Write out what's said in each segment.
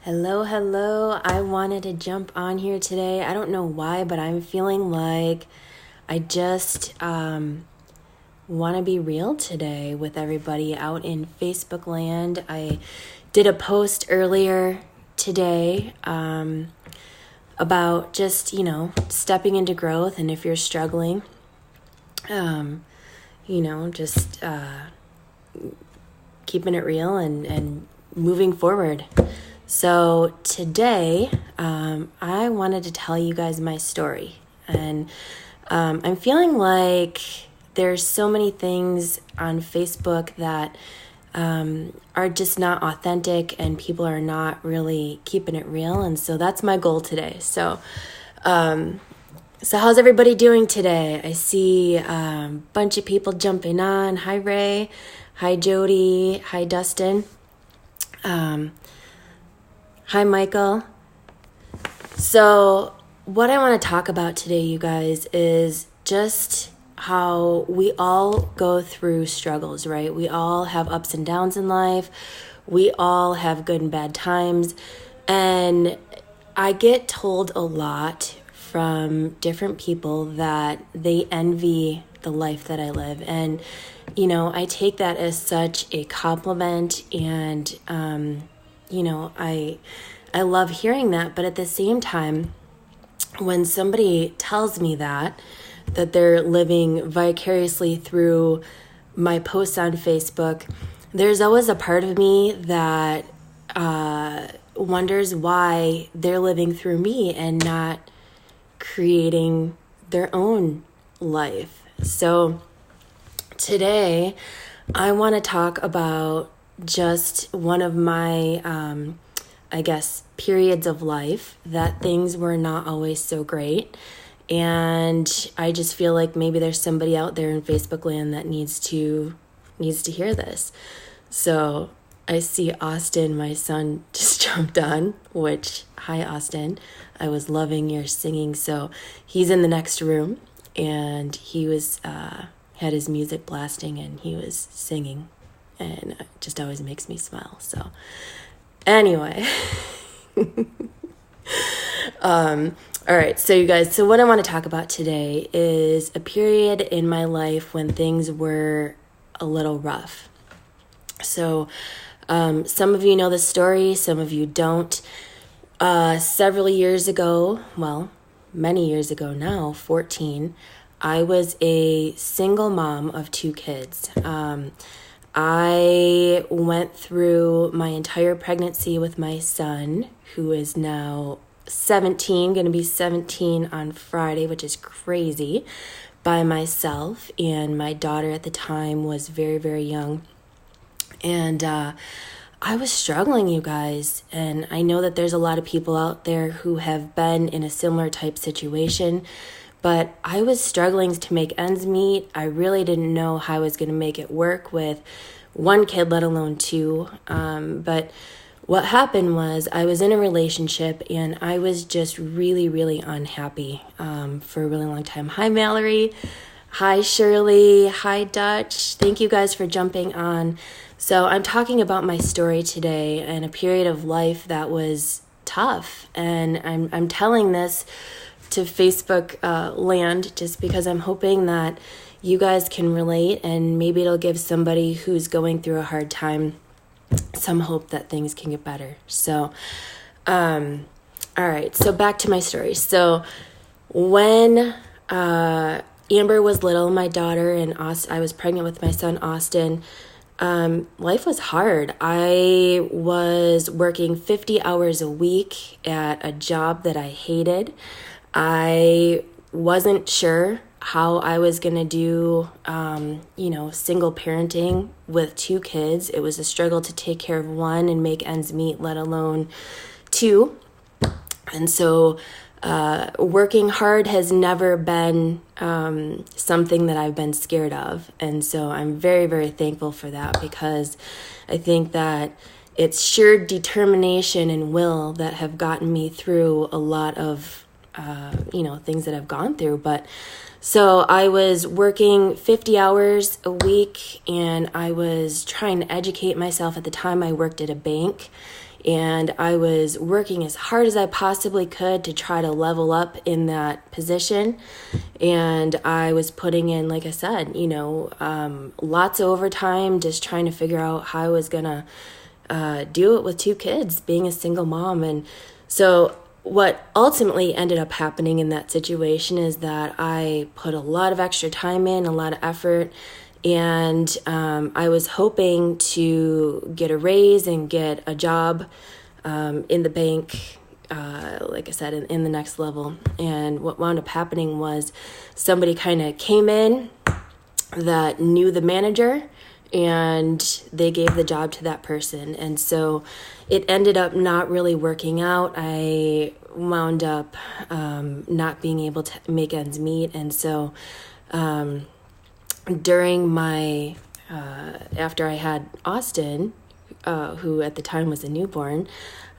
Hello, hello. I wanted to jump on here today. I don't know why, but I'm feeling like I just want to be real today with everybody out in Facebook land. I did a post earlier today about just, stepping into growth. And if you're struggling, just keeping it real and moving forward. So today, I wanted to tell you guys my story, and I'm feeling like there's so many things on Facebook that are just not authentic, and people are not really keeping it real, and so that's my goal today. So how's everybody doing today? I see a bunch of people jumping on. Hi, Ray. Hi, Jody. Hi, Dustin. Hi, Michael. So what I want to talk about today, you guys, is just how we all go through struggles, right? We all have ups and downs in life. We all have good and bad times. And I get told a lot from different people that they envy the life that I live. And, I take that as such a compliment, and, I love hearing that. But at the same time, when somebody tells me that they're living vicariously through my posts on Facebook, there's always a part of me that wonders why they're living through me and not creating their own life. So today, I want to talk about just one of my, periods of life that things were not always so great. And I just feel like maybe there's somebody out there in Facebook land that needs to hear this. So I see Austin, my son, just jumped on, which, hi, Austin. I was loving your singing. So he's in the next room, and he was, had his music blasting, and he was singing, and it just always makes me smile. So anyway, all right, so you guys, so what I want to talk about today is a period in my life when things were a little rough. So some of you know the story, some of you don't. Several years ago, well, many years ago now, 14, I was a single mom of 2 kids. I went through my entire pregnancy with my son, who is now 17, going to be 17 on Friday, which is crazy, by myself. And my daughter at the time was very, very young. And I was struggling, you guys. And I know that there's a lot of people out there who have been in a similar type situation. But I was struggling to make ends meet. I really didn't know how I was going to make it work with 1 kid, let alone 2. But what happened was I was in a relationship, and I was just really, really unhappy for a really long time. Hi, Mallory. Hi, Shirley. Hi, Dutch. Thank you guys for jumping on. So I'm talking about my story today and a period of life that was tough. And I'm telling this to Facebook land just because I'm hoping that you guys can relate, and maybe it'll give somebody who's going through a hard time some hope that things can get better. So, all right, so back to my story. So when Amber was little, my daughter, and I was pregnant with my son, Austin, life was hard. I was working 50 hours a week at a job that I hated. I wasn't sure how I was going to do, single parenting with 2 kids. It was a struggle to take care of 1 and make ends meet, let alone 2. And so working hard has never been something that I've been scared of. And so I'm very, very thankful for that, because I think that it's sheer determination and will that have gotten me through a lot of things that I've gone through. But so I was working 50 hours a week, and I was trying to educate myself. At the time, I worked at a bank, And I was working as hard as I possibly could to try to level up in that position. And I was putting in, like I said, lots of overtime, just trying to figure out how I was going to do it with 2 kids, being a single mom. And so what ultimately ended up happening in that situation is that I put a lot of extra time in, a lot of effort, and I was hoping to get a raise and get a job in the bank, like I said, in the next level. And what wound up happening was somebody kind of came in that knew the manager, and they gave the job to that person. And so it ended up not really working out. I wound up not being able to make ends meet. And so during my, after I had Austin, who at the time was a newborn,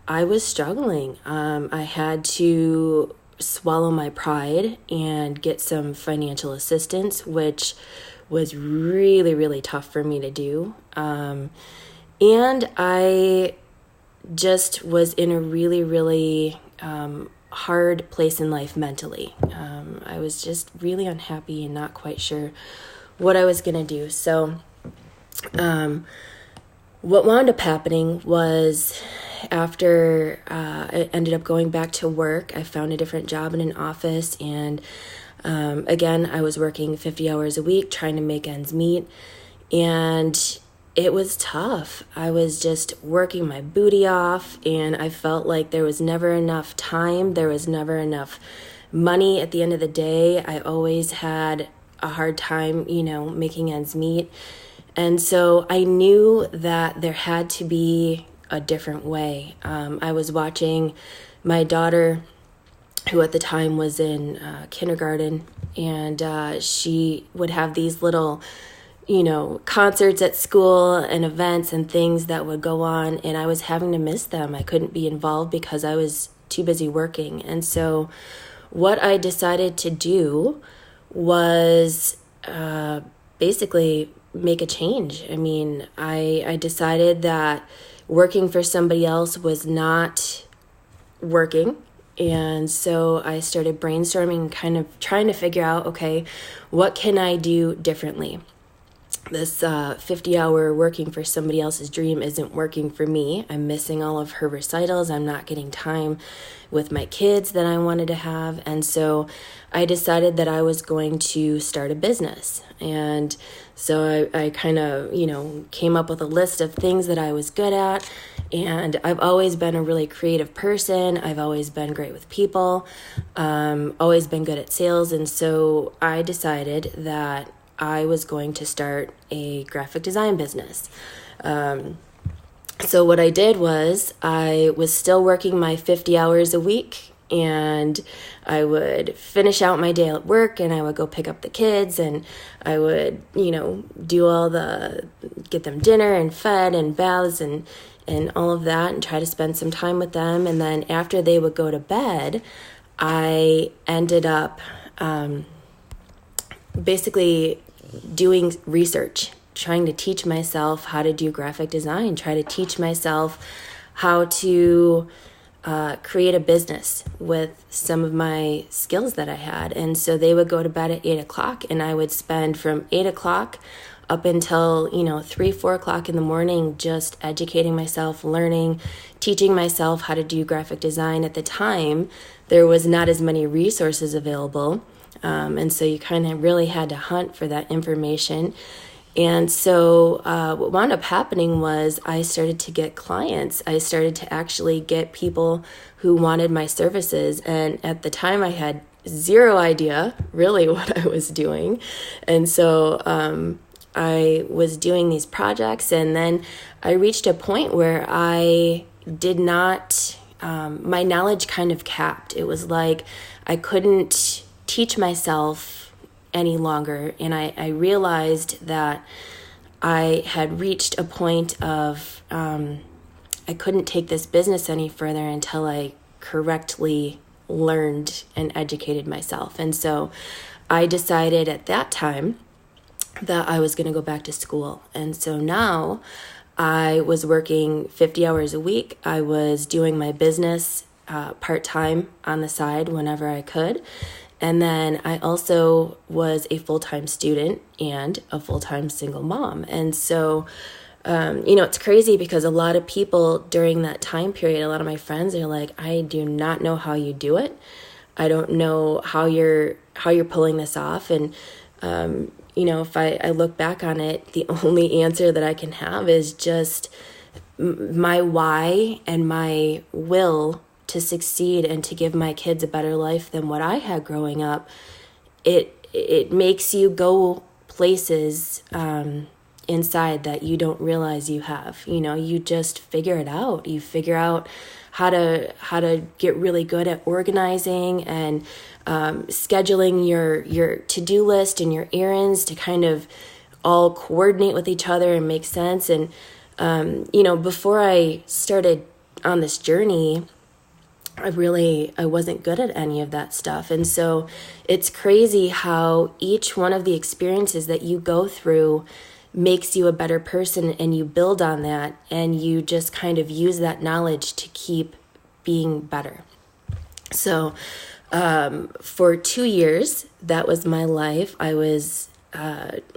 I was struggling. I had to swallow my pride and get some financial assistance, which was really, really tough for me to do. And I just was in a really, really hard place in life mentally. I was just really unhappy and not quite sure what I was going to do. So what wound up happening was after I ended up going back to work, I found a different job in an office, and again, I was working 50 hours a week trying to make ends meet, and it was tough. I was just working my booty off, and I felt like there was never enough time. There was never enough money at the end of the day. I always had a hard time, making ends meet. And so I knew that there had to be a different way. I was watching my daughter, who at the time was in kindergarten, and she would have these little, concerts at school and events and things that would go on, and I was having to miss them. I couldn't be involved because I was too busy working. And so what I decided to do was basically make a change. I mean, I decided that working for somebody else was not working. And so I started brainstorming, kind of trying to figure out, okay, what can I do differently? This 50-hour working for somebody else's dream isn't working for me. I'm missing all of her recitals. I'm not getting time with my kids that I wanted to have. And so I decided that I was going to start a business. And so I kind of, came up with a list of things that I was good at. And I've always been a really creative person. I've always been great with people, always been good at sales. And so I decided that I was going to start a graphic design business. So what I did was I was still working my 50 hours a week, and I would finish out my day at work, and I would go pick up the kids, and I would, do all get them dinner and fed and baths and all of that, and try to spend some time with them. And then after they would go to bed, I ended up basically doing research, trying to teach myself how to do graphic design, try to teach myself how to create a business with some of my skills that I had. And so they would go to bed at 8 o'clock, and I would spend from 8 o'clock up until, 3, 4 o'clock in the morning, just educating myself, learning, teaching myself how to do graphic design. At the time, there was not as many resources available. And so you kind of really had to hunt for that information. And so what wound up happening was I started to get clients. I started to actually get people who wanted my services. And at the time, I had zero idea really what I was doing. And so I was doing these projects, and then I reached a point where I did not, my knowledge kind of capped. It was like I couldn't teach myself any longer, and I realized that I had reached a point of I couldn't take this business any further until I correctly learned and educated myself. And so I decided at that time that I was going to go back to school. And so now I was working 50 hours a week. I was doing my business part-time on the side whenever I could. And then I also was a full-time student and a full-time single mom. And so, it's crazy because a lot of people during that time period, a lot of my friends are like, I do not know how you do it. I don't know how you're pulling this off. And, if I look back on it, the only answer that I can have is just my why and my will to succeed and to give my kids a better life than what I had growing up. It makes you go places inside that you don't realize you have. You just figure it out. You figure out how to get really good at organizing and scheduling your to-do list and your errands to kind of all coordinate with each other and make sense. And before I started on this journey, I wasn't good at any of that stuff. And so it's crazy how each one of the experiences that you go through makes you a better person, and you build on that, and you just kind of use that knowledge to keep being better. So for 2 years, that was my life. I was,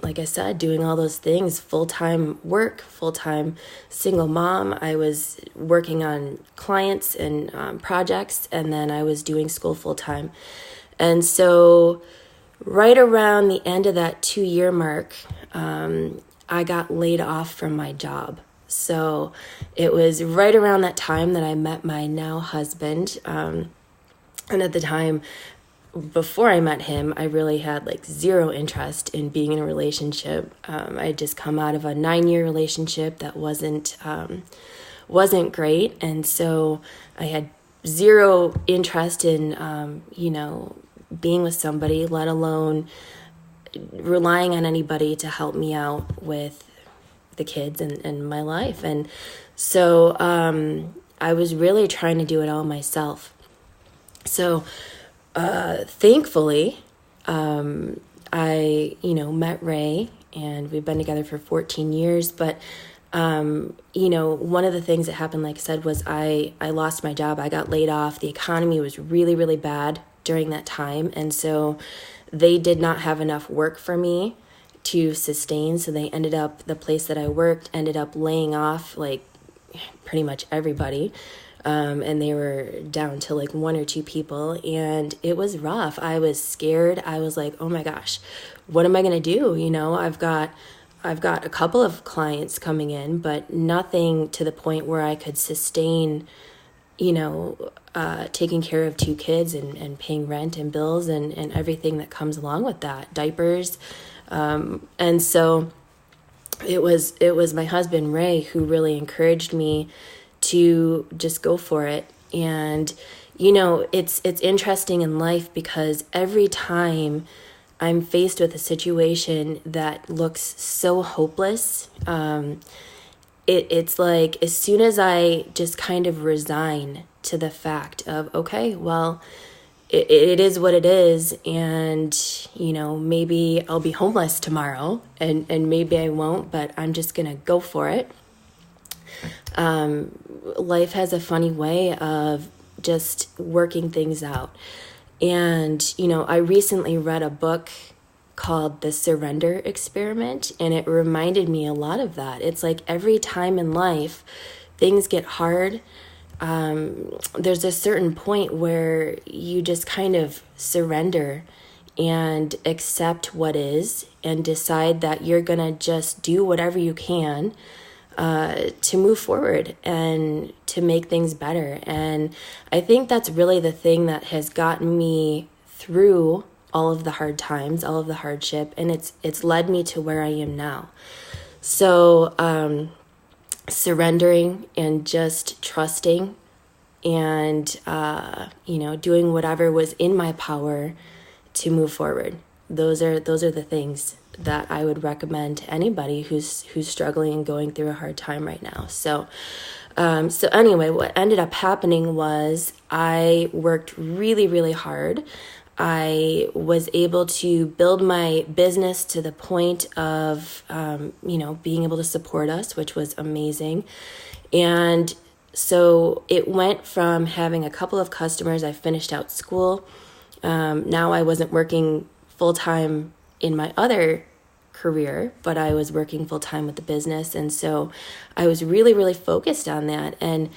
like I said, doing all those things, full-time work, full-time single mom. I was working on clients and projects, and then I was doing school full-time. And so right around the end of that 2-year mark, I got laid off from my job. So it was right around that time that I met my now husband. And at the time, before I met him, I really had zero interest in being in a relationship. I had just come out of a 9-year relationship that wasn't great. And so I had zero interest in, being with somebody, let alone relying on anybody to help me out with the kids and my life. And so I was really trying to do it all myself. So thankfully, I, met Ray, and we've been together for 14 years. But, one of the things that happened, like I said, was I lost my job. I got laid off. The economy was really, really bad during that time. And so they did not have enough work for me to sustain. So the place that I worked ended up laying off pretty much everybody. And they were down to 1 or 2 people, and it was rough. I was scared. I was like, oh my gosh, what am I going to do? I've got a couple of clients coming in, but nothing to the point where I could sustain, taking care of 2 kids and paying rent and bills and everything that comes along with that, diapers. And so it was my husband, Ray, who really encouraged me to just go for it. And, it's interesting in life because every time I'm faced with a situation that looks so hopeless, it's like as soon as I just kind of resign to the fact of, okay, well, it is what it is, and maybe I'll be homeless tomorrow, and maybe I won't, but I'm just gonna go for it. Life has a funny way of just working things out. And I recently read a book called The Surrender Experiment, and it reminded me a lot of that. It's like every time in life things get hard, there's a certain point where you just kind of surrender and accept what is and decide that you're going to just do whatever you can to move forward and to make things better. And I think that's really the thing that has gotten me through all of the hard times, all of the hardship, and it's led me to where I am now. So surrendering and just trusting and doing whatever was in my power to move forward. Those are the things that I would recommend to anybody who's struggling and going through a hard time right now. So anyway, what ended up happening was I worked really, really hard. I was able to build my business to the point of, being able to support us, which was amazing. And so it went from having a couple of customers. I finished out school. Now I wasn't working full-time in my other career, but I was working full-time with the business. And so I was really, really focused on that. And,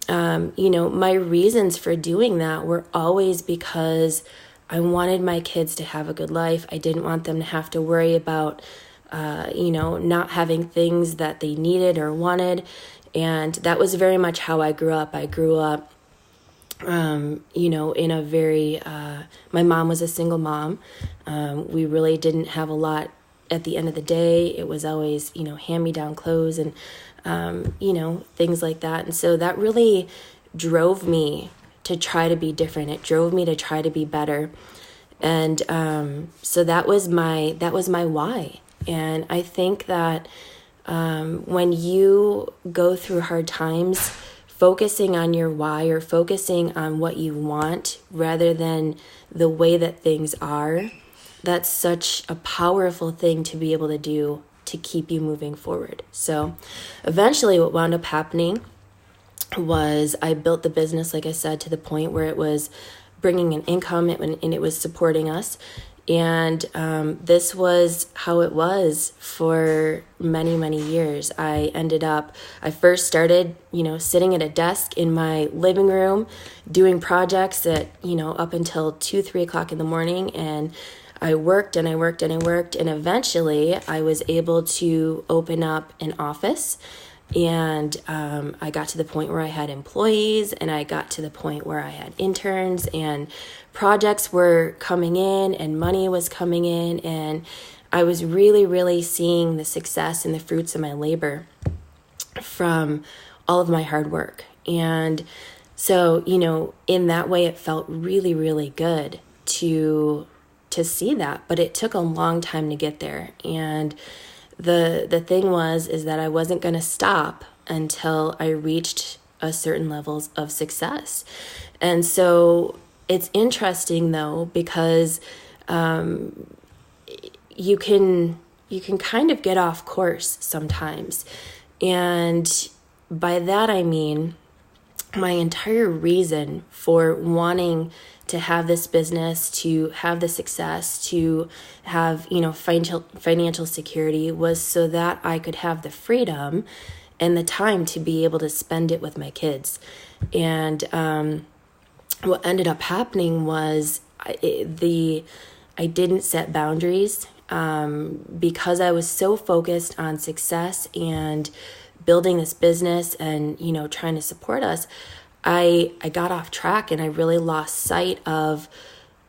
my reasons for doing that were always because I wanted my kids to have a good life. I didn't want them to have to worry about, not having things that they needed or wanted. And that was very much how I grew up. I grew up, in a very, my mom was a single mom. We really didn't have a lot at the end of the day. It was always, hand-me-down clothes and, things like that. And so that really drove me to try to be different. It drove me to try to be better. And so that was my why. And I think that when you go through hard times, focusing on your why or focusing on what you want rather than the way that things are, that's such a powerful thing to be able to do to keep you moving forward. So eventually what wound up happening was I built the business, like I said, to the point where it was bringing in income and it was supporting us. And this was how it was for many, many years. I first started, sitting at a desk in my living room doing projects at, up until 2-3 o'clock in the morning. And I worked and I worked and I worked. And eventually I was able to open up an office. And I got to the point where I had employees, and I got to the point where I had interns, and projects were coming in and money was coming in, and I was really, really seeing the success and the fruits of my labor from all of my hard work. And so, in that way, it felt really, really good to see that, but it took a long time to get there. And the thing is that I wasn't going to stop until I reached a certain levels of success. And so it's interesting though, because you can kind of get off course sometimes. And by that I mean my entire reason for wanting to have this business, to have the success, to have, financial security was so that I could have the freedom and the time to be able to spend it with my kids. And what ended up happening was I didn't set boundaries because I was so focused on success and building this business and, trying to support us. I got off track and I really lost sight of,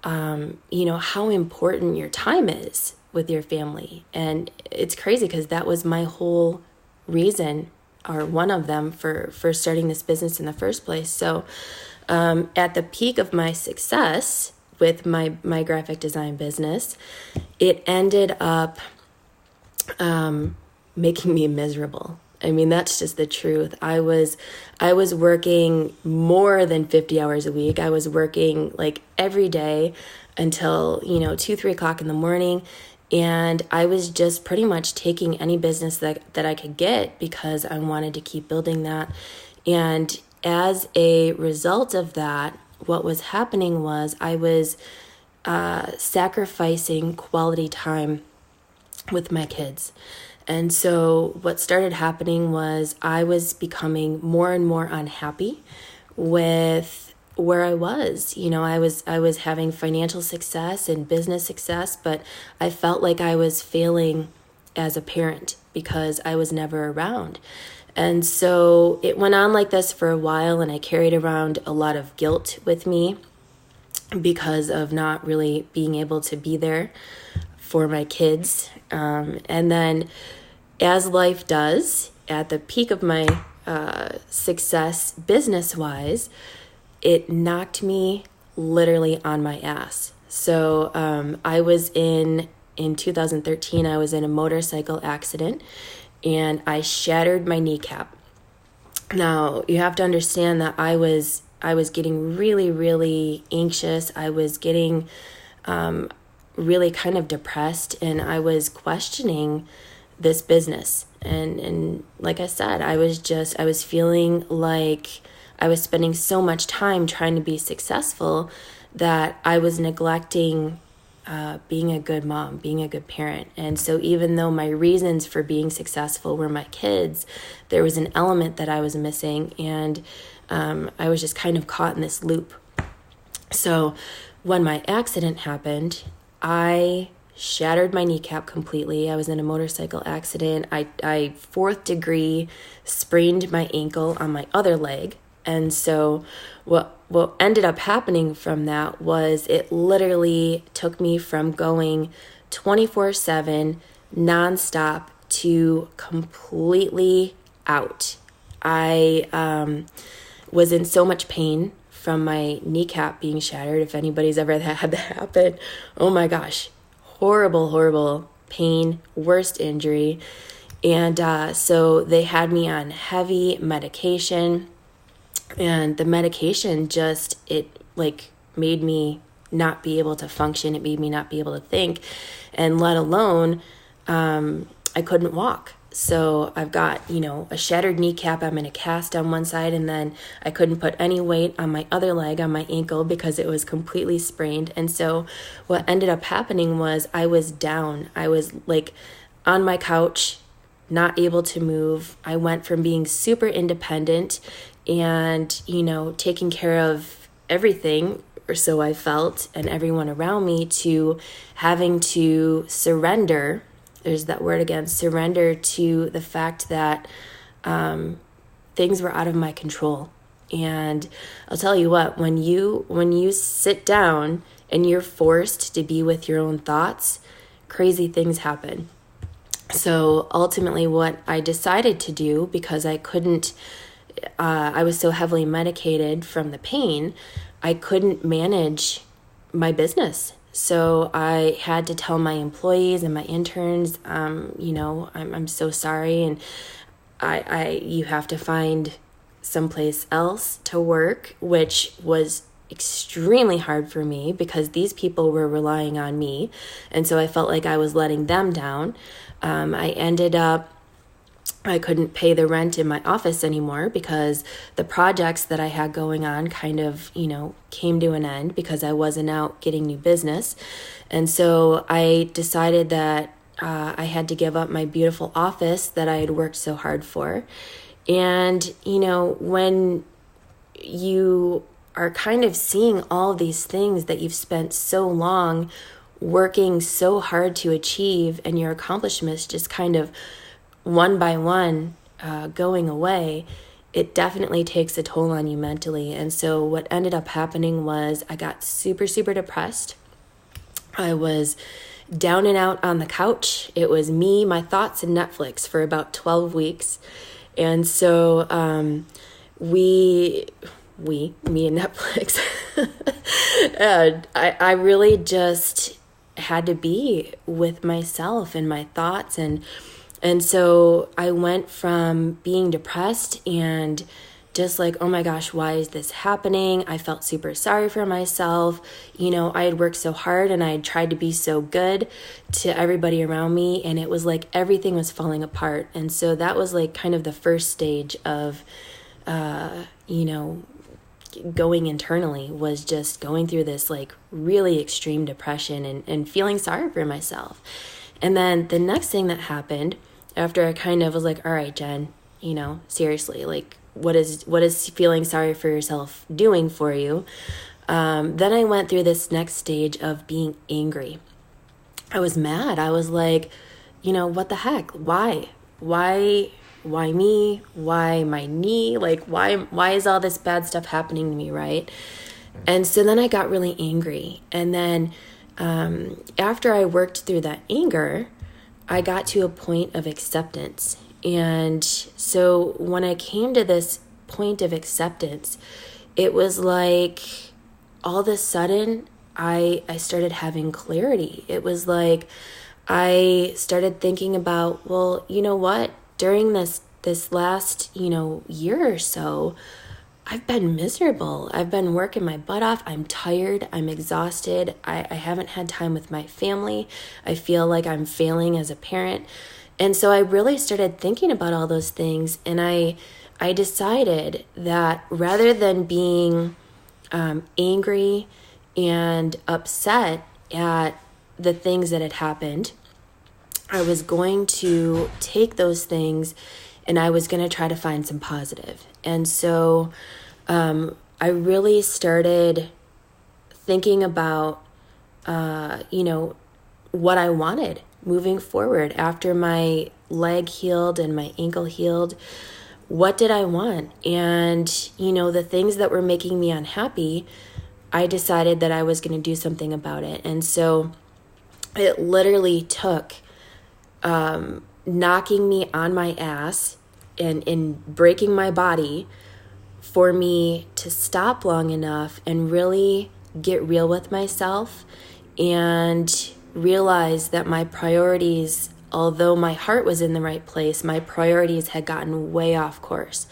how important your time is with your family. And it's crazy because that was my whole reason, or one of them, for starting this business in the first place. So at the peak of my success with my graphic design business, it ended up making me miserable. I mean, that's just the truth. I was working more than 50 hours a week. I was working like every day until, 2-3 o'clock in the morning. And I was just pretty much taking any business that I could get because I wanted to keep building that. And as a result of that, what was happening was I was sacrificing quality time with my kids. And so what started happening was I was becoming more and more unhappy with where I was. I was having financial success and business success, but I felt like I was failing as a parent because I was never around. And so it went on like this for a while, and I carried around a lot of guilt with me because of not really being able to be there for my kids. And then as life does, at the peak of my success business-wise, it knocked me literally on my ass. So I was in 2013, I was in a motorcycle accident, and I shattered my kneecap. Now, you have to understand that I was I was getting really, really anxious. I was getting really kind of depressed, and I was questioning this business. And like I said, I was feeling like I was spending so much time trying to be successful that I was neglecting being a good mom, being a good parent. And so even though my reasons for being successful were my kids, there was an element that I was missing, and I was just kind of caught in this loop. So when my accident happened, I shattered my kneecap completely. I was in a motorcycle accident. I fourth degree sprained my ankle on my other leg. And so what ended up happening from that was it literally took me from going 24/7 nonstop to completely out. I was in so much pain from my kneecap being shattered. If anybody's ever had that happen, oh my gosh, horrible pain, worst injury. And so they had me on heavy medication, and the medication made me not be able to function. It made me not be able to think, and let alone I couldn't walk. So I've got, a shattered kneecap. I'm in a cast on one side, and then I couldn't put any weight on my other leg, on my ankle, because it was completely sprained. And so what ended up happening was I was down. I was on my couch, not able to move. I went from being super independent and, taking care of everything, or so I felt, and everyone around me, to having to surrender. There's that word again, surrender to the fact that things were out of my control. And I'll tell you what, when you sit down and you're forced to be with your own thoughts, crazy things happen. So ultimately what I decided to do, because I couldn't, I was so heavily medicated from the pain, I couldn't manage my business. So I had to tell my employees and my interns, I'm so sorry, and you have to find someplace else to work, which was extremely hard for me because these people were relying on me, and so I felt like I was letting them down. I couldn't pay the rent in my office anymore because the projects that I had going on kind of, came to an end because I wasn't out getting new business. And so I decided that I had to give up my beautiful office that I had worked so hard for. And, when you are kind of seeing all these things that you've spent so long working so hard to achieve, and your accomplishments just kind of one by one going away, it definitely takes a toll on you mentally. And so what ended up happening was I got super, super depressed. I was down and out on the couch. It was me, my thoughts, and Netflix for about 12 weeks. And so me and Netflix. And I really just had to be with myself and my thoughts, and so I went from being depressed and just like, oh my gosh, why is this happening? I felt super sorry for myself. I had worked so hard and I had tried to be so good to everybody around me, and it was like everything was falling apart. And so that was like kind of the first stage of, going internally, was just going through this like really extreme depression and feeling sorry for myself. And then the next thing that happened after I kind of was like, all right, Jen, seriously, like what is feeling sorry for yourself doing for you? Then I went through this next stage of being angry. I was mad. I was like, what the heck? Why me? Why my knee? Like, why is all this bad stuff happening to me, right? And so then I got really angry. And then after I worked through that anger, I got to a point of acceptance. And so when I came to this point of acceptance, it was like all of a sudden I started having clarity. It was like I started thinking about, well, you know what? During this last, year or so, I've been miserable. I've been working my butt off. I'm tired. I'm exhausted. I haven't had time with my family. I feel like I'm failing as a parent. And so I really started thinking about all those things. And I decided that rather than being angry and upset at the things that had happened, I was going to take those things and I was going to try to find some positive. And so I really started thinking about, what I wanted moving forward after my leg healed and my ankle healed. What did I want? And, the things that were making me unhappy, I decided that I was going to do something about it. And so it literally took knocking me on my ass and breaking my body for me to stop long enough and really get real with myself and realize that my priorities, although my heart was in the right place, my priorities had gotten way off course.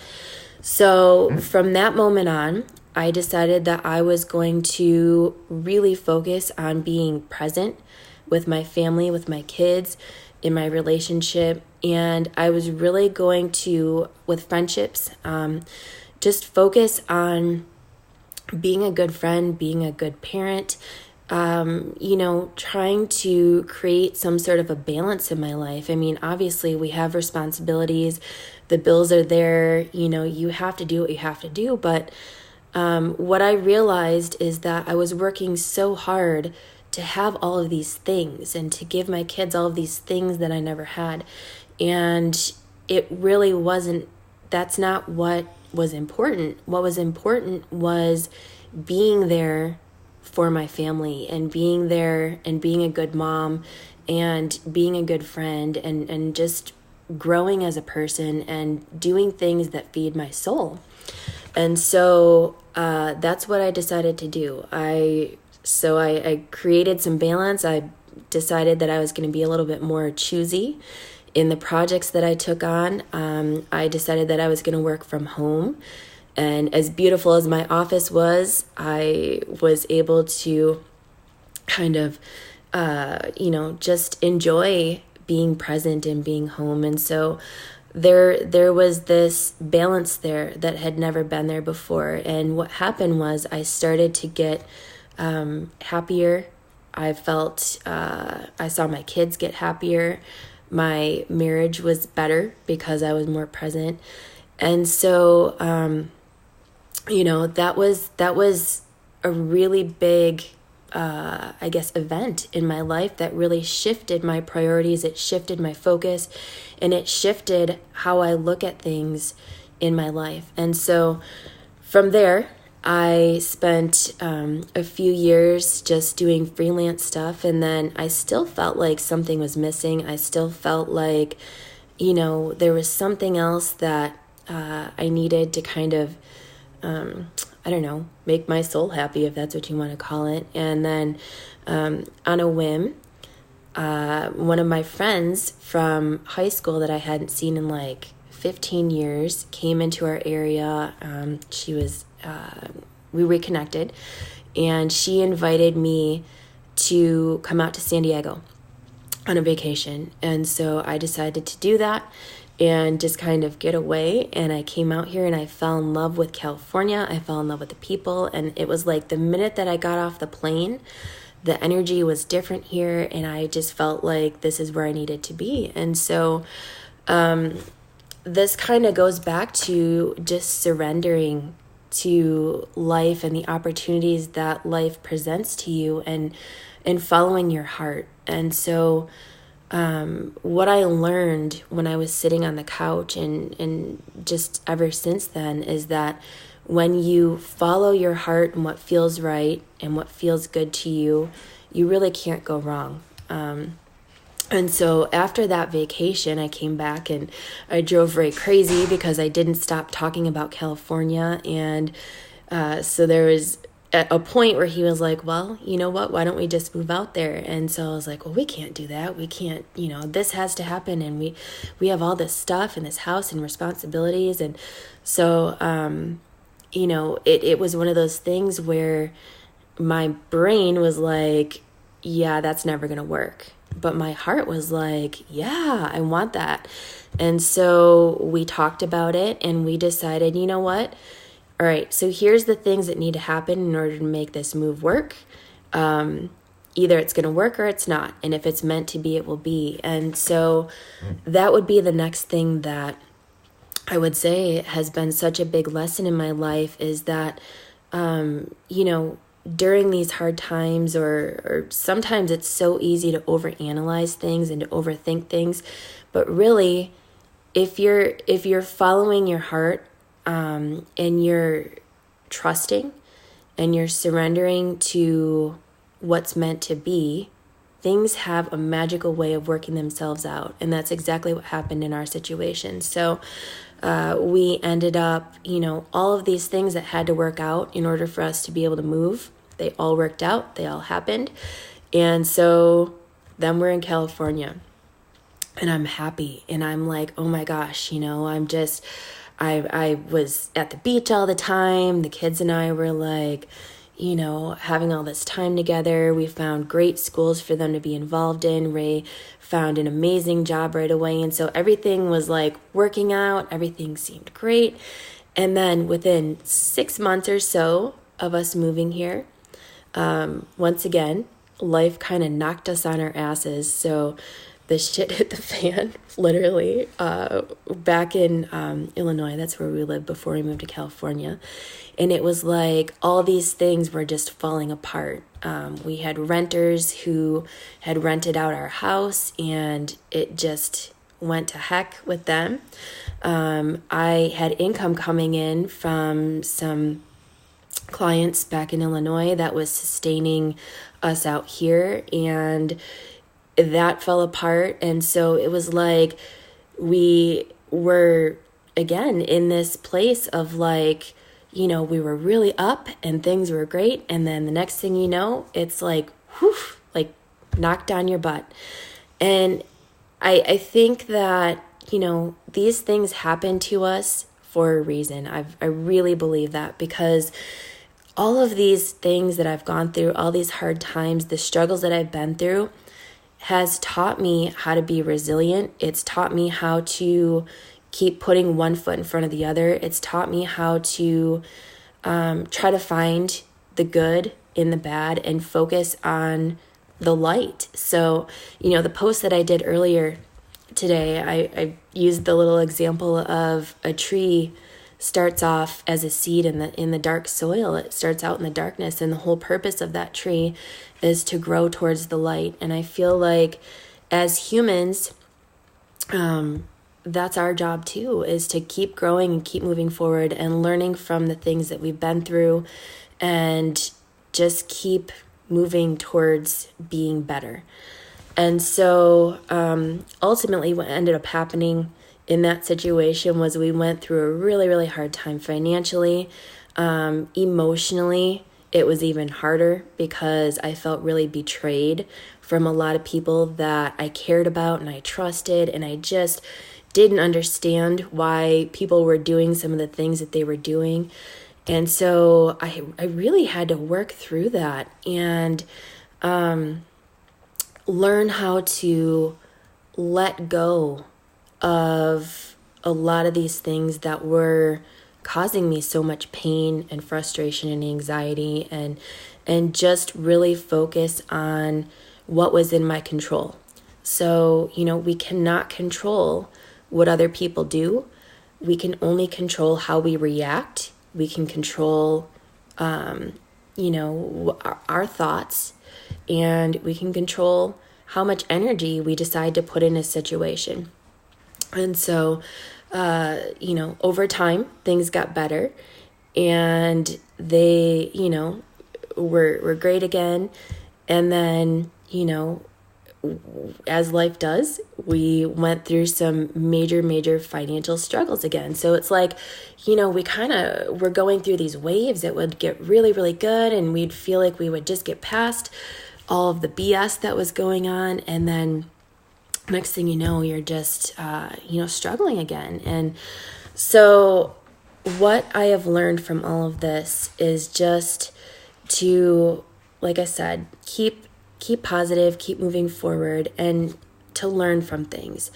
So from that moment on, I decided that I was going to really focus on being present with my family, with my kids, in my relationship. And I was really going to, with friendships, just focus on being a good friend, being a good parent, trying to create some sort of a balance in my life. I mean, obviously we have responsibilities, the bills are there, you have to do what you have to do. But what I realized is that I was working so hard to have all of these things and to give my kids all of these things that I never had. And it really wasn't, that's not what was important. What was important was being there for my family and being there and being a good mom and being a good friend and just growing as a person and doing things that feed my soul. And so that's what I decided to do. I created some balance. I decided that I was going to be a little bit more choosy in the projects that I took on. I decided that I was going to work from home. And as beautiful as my office was, I was able to kind of, just enjoy being present and being home. And so there was this balance there that had never been there before. And what happened was I started to get happier. I felt, I saw my kids get happier. My marriage was better because I was more present. And so, that was a really big, event in my life that really shifted my priorities. It shifted my focus and it shifted how I look at things in my life. And so from there, I spent a few years just doing freelance stuff, and then I still felt like something was missing. I still felt like, there was something else that I needed to kind of, make my soul happy, if that's what you want to call it. And then on a whim, one of my friends from high school that I hadn't seen in like 15 years came into our area. We reconnected, and she invited me to come out to San Diego on a vacation. And so I decided to do that and just kind of get away. And I came out here and I fell in love with California. I fell in love with the people. And it was like the minute that I got off the plane, the energy was different here. And I just felt like this is where I needed to be. And so this kind of goes back to just surrendering to life and the opportunities that life presents to you and following your heart. And so what I learned when I was sitting on the couch and just ever since then is that when you follow your heart and what feels right and what feels good to you, you really can't go wrong. And so after that vacation, I came back and I drove very crazy because I didn't stop talking about California. And so there was a point where he was like, well, you know what, why don't we just move out there? And so I was like, well, we can't do that. We can't, this has to happen. And we have all this stuff in this house and responsibilities. And so, it was one of those things where my brain was like, yeah, that's never going to work. But my heart was like, yeah, I want that. And so we talked about it and we decided, you know what? All right, so here's the things that need to happen in order to make this move work. Either it's going to work or it's not. And if it's meant to be, it will be. And so that would be the next thing that I would say has been such a big lesson in my life, is that, during these hard times, or sometimes it's so easy to overanalyze things and to overthink things. But really, if you're following your heart, and you're trusting and you're surrendering to what's meant to be, things have a magical way of working themselves out. And that's exactly what happened in our situation. So we ended up, all of these things that had to work out in order for us to be able to move, they all worked out. They all happened. And so then we're in California and I'm happy. And I'm like, oh my gosh, I was at the beach all the time. The kids and I were like, having all this time together. We found great schools for them to be involved in. Ray found an amazing job right away. And so everything was like working out. Everything seemed great. And then within 6 months or so of us moving here, once again, life kind of knocked us on our asses. So the shit hit the fan, literally, back in Illinois. That's where we lived before we moved to California. And it was like all these things were just falling apart. We had renters who had rented out our house, and it just went to heck with them. I had income coming in from some clients back in Illinois that was sustaining us out here, and that fell apart. And so it was like we were again in this place of like, we were really up and things were great, and then the next thing you know, it's like whew, like knocked on your butt. And I think that these things happen to us for a reason. I really believe that, because all of these things that I've gone through, all these hard times, the struggles that I've been through, has taught me how to be resilient. It's taught me how to keep putting one foot in front of the other. It's taught me how to try to find the good in the bad and focus on the light. So, the post that I did earlier today, I used the little example of a tree starts off as a seed in the dark soil. It starts out in the darkness, and the whole purpose of that tree is to grow towards the light. And I feel like as humans, that's our job too, is to keep growing and keep moving forward and learning from the things that we've been through, and just keep moving towards being better. And so ultimately what ended up happening in that situation was we went through a really, really hard time financially. Emotionally, it was even harder, because I felt really betrayed from a lot of people that I cared about and I trusted, and I just didn't understand why people were doing some of the things that they were doing. And so I really had to work through that and learn how to let go of a lot of these things that were causing me so much pain and frustration and anxiety, and just really focus on what was in my control. So, we cannot control what other people do. We can only control how we react. We can control, our thoughts, and we can control how much energy we decide to put in a situation. And so, over time, things got better, and they, were great again. And then, as life does, we went through some major financial struggles again. So it's like, we kind of were going through these waves that would get really, really good, and we'd feel like we would just get past all of the BS that was going on. And then next thing you know, you're just, struggling again. And so what I have learned from all of this is just to, like I said, keep positive, keep moving forward, and to learn from things.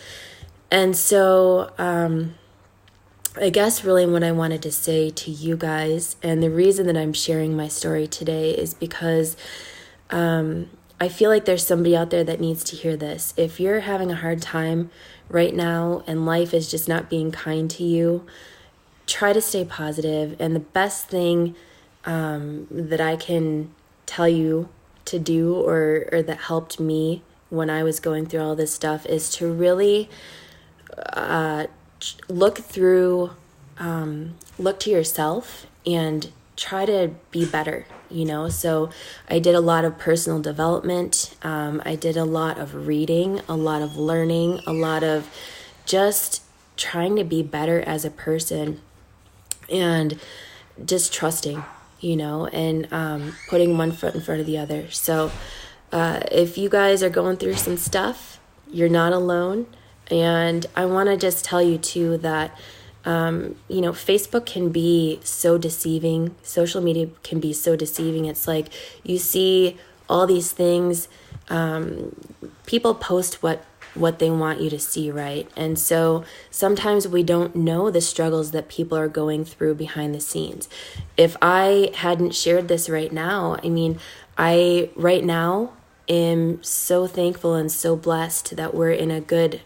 And so I guess really what I wanted to say to you guys, and the reason that I'm sharing my story today is because I feel like there's somebody out there that needs to hear this. If you're having a hard time right now and life is just not being kind to you, try to stay positive. And the best thing that I can tell you to do, or that helped me when I was going through all this stuff, is to really look to yourself and try to be better, So I did a lot of personal development. I did a lot of reading, a lot of learning, a lot of just trying to be better as a person, and just trusting, and putting one foot in front of the other. So if you guys are going through some stuff, you're not alone. And I want to just tell you too that Facebook can be so deceiving. Social media can be so deceiving. It's like you see all these things. People post what they want you to see, right? And so sometimes we don't know the struggles that people are going through behind the scenes. If I hadn't shared this right now, I right now am so thankful and so blessed that we're in a good,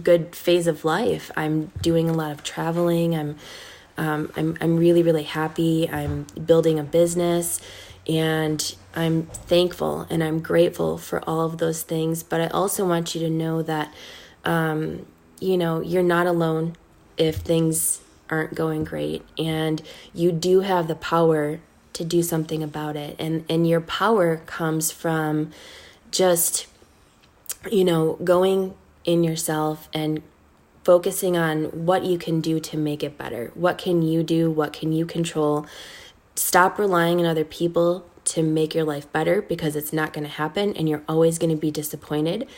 good phase of life. I'm doing a lot of traveling. I'm really, really happy. I'm building a business, and I'm thankful and I'm grateful for all of those things. But I also want you to know that, you're not alone if things aren't going great, and you do have the power to do something about it. And your power comes from just, going in yourself and focusing on what you can do to make it better. What can you do? What can you control? Stop relying on other people to make your life better, because it's not going to happen and you're always going to be disappointed.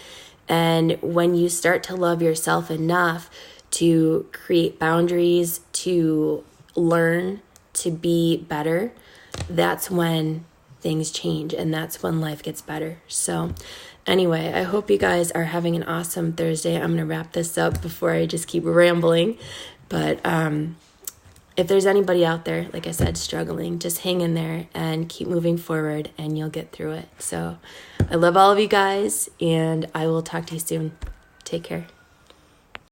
And when you start to love yourself enough to create boundaries, to learn to be better, that's when things change, and that's when life gets better. So anyway, I hope you guys are having an awesome Thursday. I'm going to wrap this up before I just keep rambling. But if there's anybody out there, like I said, struggling, just hang in there and keep moving forward, and you'll get through it. So I love all of you guys, and I will talk to you soon. Take care.